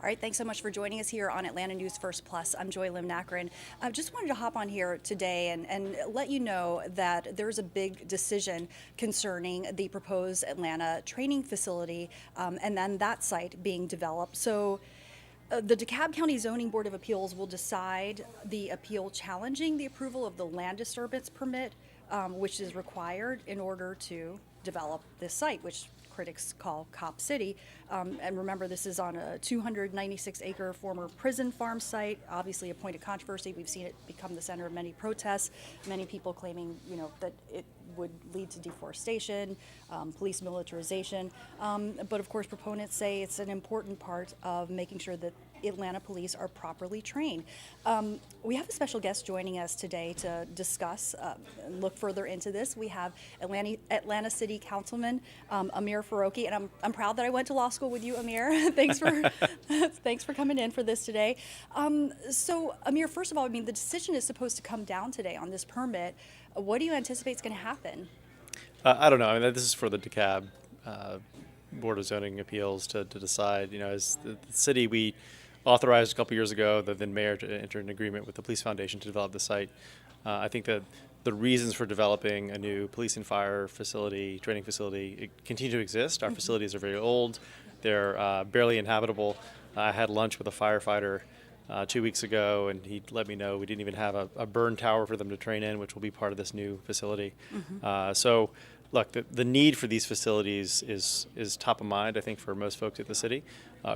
All right, thanks so much for joining us here on Atlanta News First Plus. I'm Joy Lim-Nakrin. I just wanted to hop on here today and let you know that there's a big decision concerning the proposed Atlanta training facility and then that site being developed. So the DeKalb County Zoning Board of Appeals will decide the appeal challenging the approval of the land disturbance permit, which is required in order to develop this site, which critics call Cop City. And remember, this is on a 296-acre former prison farm site, obviously a point of controversy. We've seen it become the center of many protests, many people claiming, that it would lead to deforestation, police militarization. But of course, proponents say it's an important part of making sure that Atlanta police are properly trained. We have a special guest joining us today to discuss and look further into this. We have Atlanta City Councilman Amir Farokhi, and I'm proud that I went to law school with you, Amir. Thanks for coming in for this today. So, Amir, first of all, the decision is supposed to come down today on this permit. What do you anticipate is going to happen? I don't know. This is for the DeKalb Board of Zoning Appeals to decide. As the city, we authorized a couple years ago the then mayor to enter an agreement with the Police Foundation to develop the site. I think that the reasons for developing a new police and fire facility, training facility, continue to exist. Our facilities are very old. They're barely inhabitable. I had lunch with a firefighter 2 weeks ago, and he let me know we didn't even have a burn tower for them to train in, which will be part of this new facility. So, look, the need for these facilities is top of mind, I think, for most folks at the city.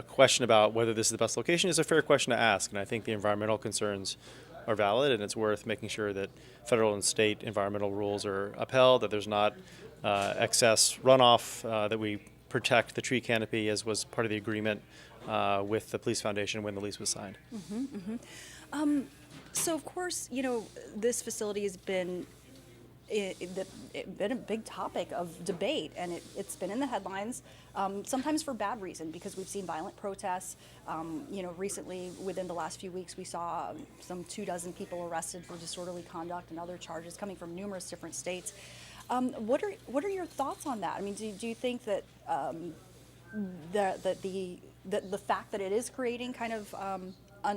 Question about whether this is the best location is a fair question to ask, and I think the environmental concerns are valid, and it's worth making sure that federal and state environmental rules are upheld, that there's not excess runoff, that we protect the tree canopy, as was part of the agreement with the Police Foundation when the lease was signed. So, of course, this facility has been a big topic of debate, and it's been in the headlines, sometimes for bad reason, because we've seen violent protests. Recently, within the last few weeks, we saw some 24 people arrested for disorderly conduct and other charges coming from numerous different states. What are your thoughts on that? Do you think that the fact that it is creating kind of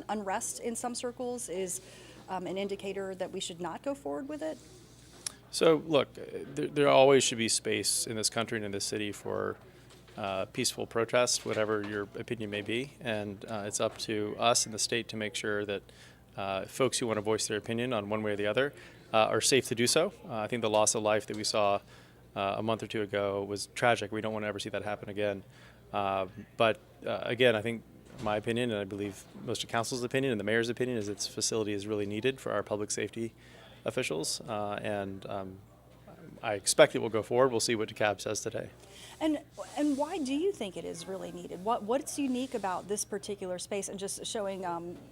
unrest in some circles is an indicator that we should not go forward with it? So, look, there always should be space in this country and in this city for peaceful protest, whatever your opinion may be. And it's up to us in the state to make sure that folks who want to voice their opinion on one way or the other are safe to do so. I think the loss of life that we saw a month or two ago was tragic. We don't want to ever see that happen again. But again, I think my opinion, and I believe most of council's opinion and the mayor's opinion, is its facility is really needed for our public safety officials, and I expect it will go forward. We'll see what DeKalb says today. And why do you think it is really needed? What's unique about this particular space? And just showing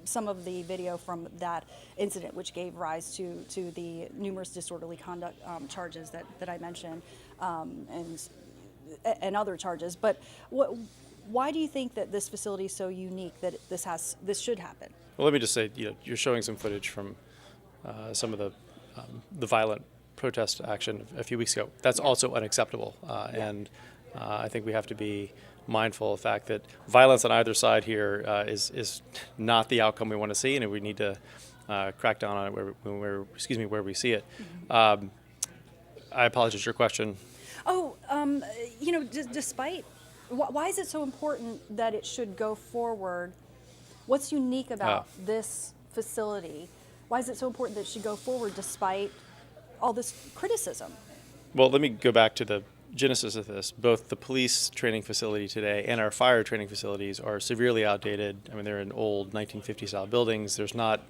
some of the video from that incident, which gave rise to the numerous disorderly conduct charges that I mentioned, and other charges. But why do you think that this facility is so unique that this should happen? Well, let me just say, you're showing some footage from some of the violent protest action a few weeks ago. That's also unacceptable, and I think we have to be mindful of the fact that violence on either side here is not the outcome we want to see, and we need to crack down on it where we see it. I apologize. Your question. Oh, despite why is it so important that it should go forward? What's unique about this facility? Why is it so important that it should go forward despite all this criticism? Well, let me go back to the genesis of this. Both the police training facility today and our fire training facilities are severely outdated. They're in old 1950-style buildings. There's not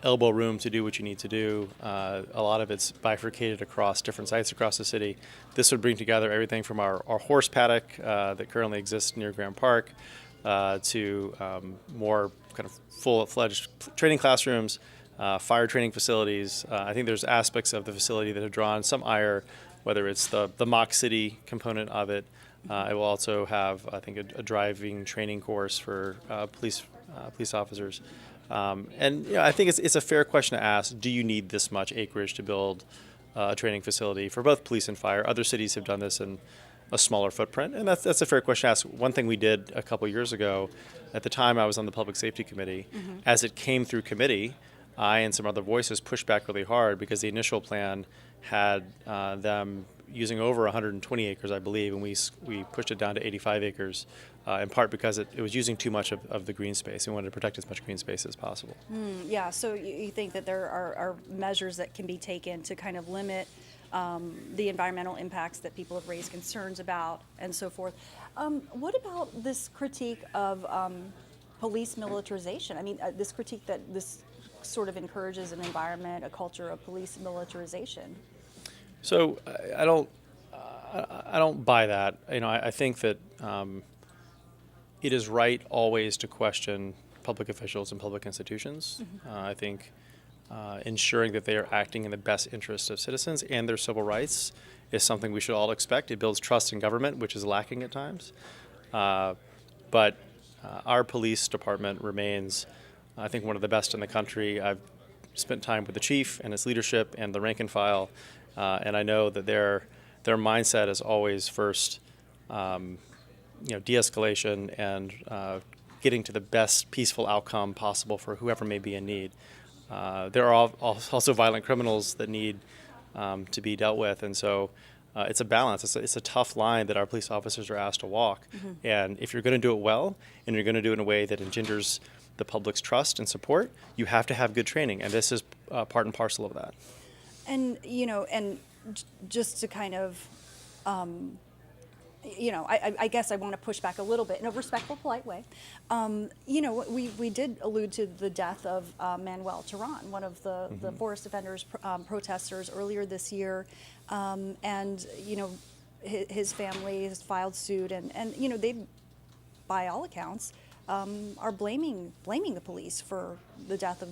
elbow room to do what you need to do. A lot of it's bifurcated across different sites across the city. This would bring together everything from our horse paddock that currently exists near Graham Park to more kind of full-fledged training classrooms, fire training facilities. I think there's aspects of the facility that have drawn some ire, whether it's the Mock City component of it. It will also have, I think, a driving training course for police officers. I think it's a fair question to ask, do you need this much acreage to build a training facility for both police and fire? Other cities have done this in a smaller footprint? And that's a fair question to ask. One thing we did a couple years ago, at the time I was on the Public Safety Committee, as it came through committee, I and some other voices pushed back really hard because the initial plan had them using over 120 acres, I believe, and we pushed it down to 85 acres, in part because it was using too much of the green space. We wanted to protect as much green space as possible. Yeah, so you think that there are measures that can be taken to kind of limit the environmental impacts that people have raised concerns about and so forth. What about this critique of police militarization? I mean, this critique that this sort of encourages an environment, a culture of police militarization. So I don't buy that. I think that it is right always to question public officials and public institutions. I think ensuring that they are acting in the best interest of citizens and their civil rights is something we should all expect. It builds trust in government, which is lacking at times. But our police department remains, I think, one of the best in the country. I've spent time with the chief and his leadership and the rank and file, and I know that their mindset is always first, de-escalation and getting to the best peaceful outcome possible for whoever may be in need. There are also violent criminals that need to be dealt with, and so it's a balance. It's a tough line that our police officers are asked to walk. And if you're going to do it well, and you're going to do it in a way that engenders the public's trust and support, you have to have good training, and this is part and parcel of that. And just to kind of, I guess I want to push back a little bit in a respectful, polite way. We did allude to the death of Manuel Tehran, one of the Forest Defenders protesters earlier this year, and his family has filed suit, and they, by all accounts, are blaming the police for the death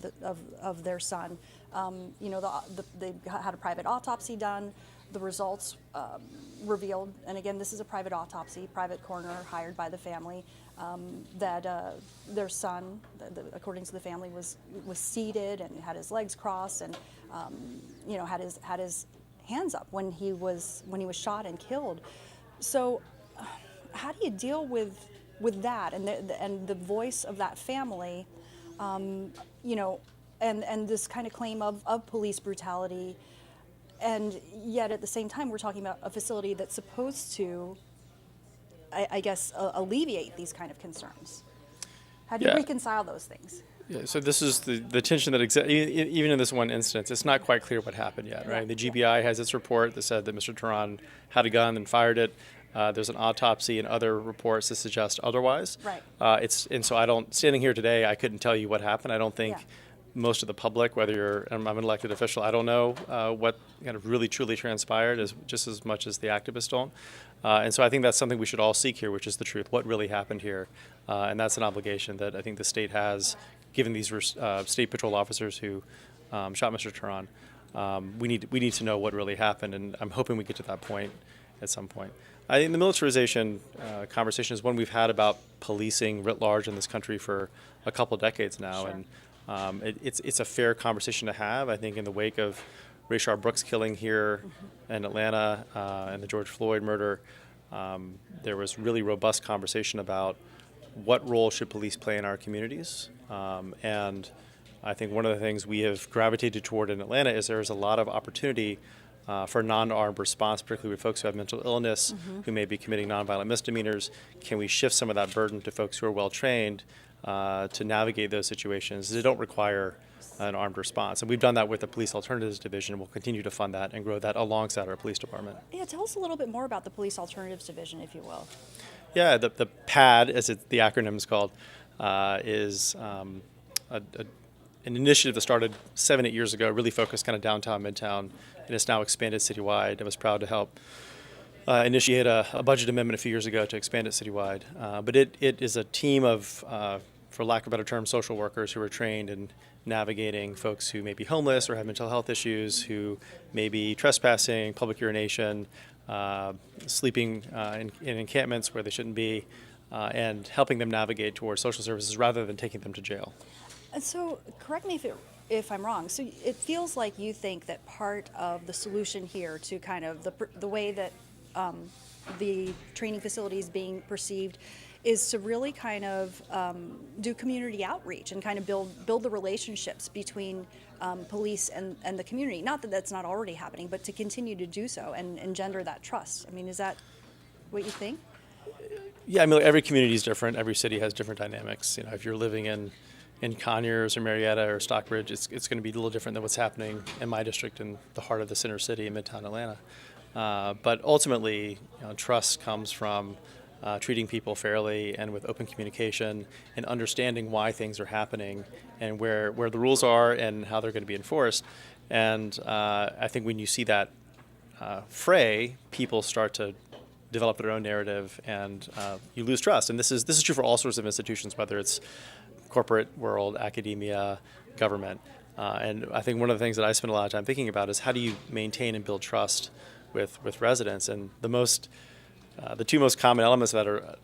of their son. They had a private autopsy done. The results revealed, and again, this is a private autopsy, private coroner hired by the family, that their son, according to the family, was seated and had his legs crossed and had his hands up when he was shot and killed. So, how do you deal with that and the voice of that family, and this kind of claim of police brutality? And yet, at the same time, we're talking about a facility that's supposed to, I guess, alleviate these kind of concerns. How do you reconcile those things? Yeah, so this is the tension that exists. Even in this one instance, it's not quite clear what happened yet, right? The GBI has its report that said that Mr. Tehran had a gun and fired it. There's an autopsy and other reports that suggest otherwise. Right. Standing here today, I couldn't tell you what happened. I don't think most of the public, whether I'm an elected official, I don't know what kind of really truly transpired just as much as the activists don't. And so I think that's something we should all seek here, which is the truth, what really happened here. And that's an obligation that I think the state has, given these state patrol officers who shot Mr. Tehran. We need to know what really happened, and I'm hoping we get to that point at some point. I think the militarization conversation is one we've had about policing writ large in this country for a couple of decades now, and it's a fair conversation to have. I think in the wake of Rayshard Brooks' killing here in Atlanta and the George Floyd murder, there was really robust conversation about what role should police play in our communities. And I think one of the things we have gravitated toward in Atlanta is there's a lot of opportunity for non-armed response, particularly with folks who have mental illness, who may be committing nonviolent misdemeanors. Can we shift some of that burden to folks who are well-trained to navigate those situations? They don't require an armed response. And we've done that with the Police Alternatives Division, and we'll continue to fund that and grow that alongside our police department. Yeah, tell us a little bit more about the Police Alternatives Division, if you will. Yeah, the PAD, as the acronym is called, is an initiative that started 7-8 years ago, really focused kind of downtown, midtown, and it's now expanded citywide. I was proud to help initiate a budget amendment a few years ago to expand it citywide. But it is a team of, for lack of a better term, social workers who are trained in navigating folks who may be homeless or have mental health issues, who may be trespassing, public urination, sleeping in encampments where they shouldn't be, and helping them navigate towards social services rather than taking them to jail. And so, correct me if I'm wrong. So it feels like you think that part of the solution here to kind of the way that the training facilities being perceived is to really kind of do community outreach and kind of build the relationships between police and the community. Not that that's not already happening, but to continue to do so and engender that trust. I mean, is that what you think? Yeah, I mean, every community is different. Every city has different dynamics. You know, if you're living in Conyers or Marietta or Stockbridge, it's going to be a little different than what's happening in my district in the heart of the center city in Midtown Atlanta. But ultimately, trust comes from treating people fairly and with open communication and understanding why things are happening and where the rules are and how they're going to be enforced. And I think when you see that fray, people start to develop their own narrative, and you lose trust. And this is true for all sorts of institutions, whether it's corporate world, academia, government. And I think one of the things that I spend a lot of time thinking about is how do you maintain and build trust with residents. And the two most common elements of that are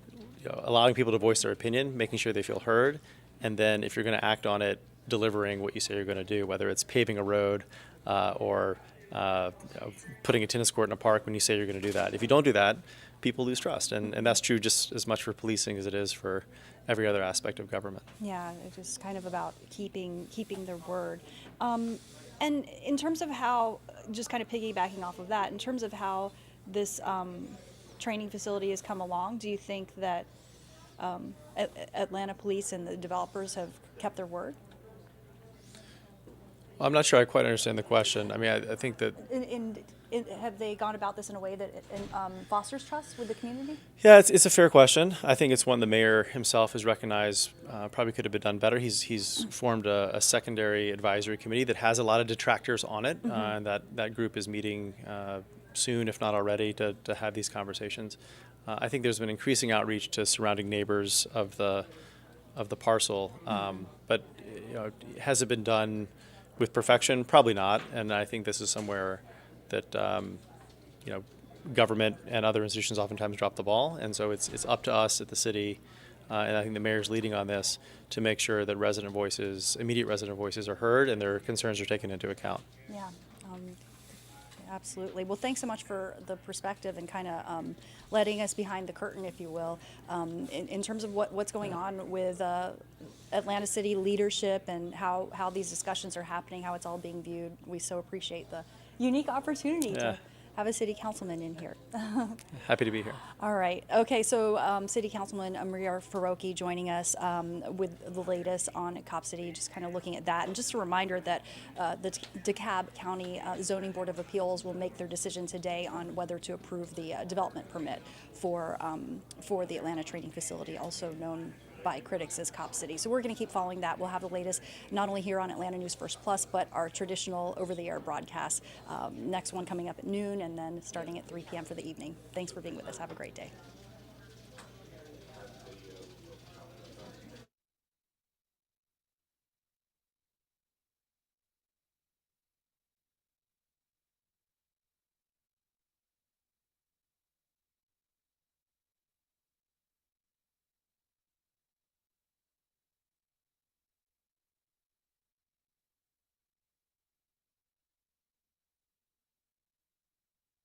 allowing people to voice their opinion, making sure they feel heard, and then if you're going to act on it, delivering what you say you're going to do, whether it's paving a road or putting a tennis court in a park when you say you're going to do that. If you don't do that, people lose trust. And that's true just as much for policing as it is for every other aspect of government. Yeah, it's just kind of about keeping their word. And in terms of how, just kind of piggybacking off of that, in terms of how this training facility has come along, do you think that Atlanta police and the developers have kept their word? I'm not sure I quite understand the question. I mean, I think that... Have they gone about this in a way that fosters trust with the community? Yeah, it's a fair question. I think it's one the mayor himself has recognized probably could have been done better. He's formed a secondary advisory committee that has a lot of detractors on it, and that group is meeting soon, if not already, to have these conversations. I think there's been increasing outreach to surrounding neighbors of the parcel, but has it been done with perfection? Probably not, and I think this is somewhere that government and other institutions oftentimes drop the ball, and so it's up to us at the city, and I think the mayor's leading on this to make sure that immediate resident voices are heard and their concerns are taken into account. Yeah, absolutely. Well, thanks so much for the perspective and kind of letting us behind the curtain, if you will, in terms of what's going on with Atlanta City leadership and how these discussions are happening, how it's all being viewed. We so appreciate the unique opportunity to have a city councilman in here. Happy to be here. All right. Okay, so City Councilman Amir Farokhi joining us with the latest on Cop City, just kind of looking at that. And just a reminder that the DeKalb County Zoning Board of Appeals will make their decision today on whether to approve the development permit for the Atlanta Training Facility, also known by critics as Cop City. So we're going to keep following that. We'll have the latest not only here on Atlanta News First Plus, but our traditional over-the-air broadcast. Next one coming up at noon and then starting at 3 p.m. for the evening. Thanks for being with us. Have a great day.